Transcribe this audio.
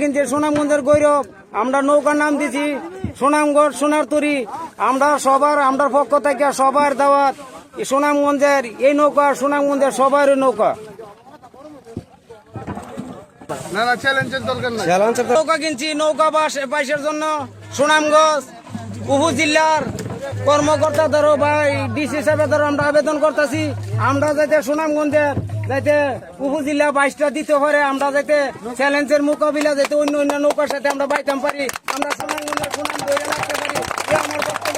কিনছে সুনামগঞ্জের গৌরব। আমরা নৌকার নাম দিছি সুনামগঞ্জ সোনার তরী। আমরা পক্ষ থেকে সবার দাওয়াত সুনামগঞ্জের এই নৌকা, সুনামগঞ্জের সবার নৌকা। নৌকা কিনছি নৌকা বাইশের জন্য সুনামগঞ্জ উপজেলার কর্মকর্তা ধরো বা ডিসি সাহেবের ধরো আমরা আবেদন করতেছি, আমরা যাতে সুনামগঞ্জের যাতে উপজেলা 22টা দিতে পারে, আমরা যাতে চ্যালেঞ্জের মোকাবিলা যাতে অন্য অন্য নৌকার সাথে আমরা বাইতাম পারি, আমরা সুনামগঞ্জের সুনাম ধরে রাখতে পারি। আমার বক্তব্য।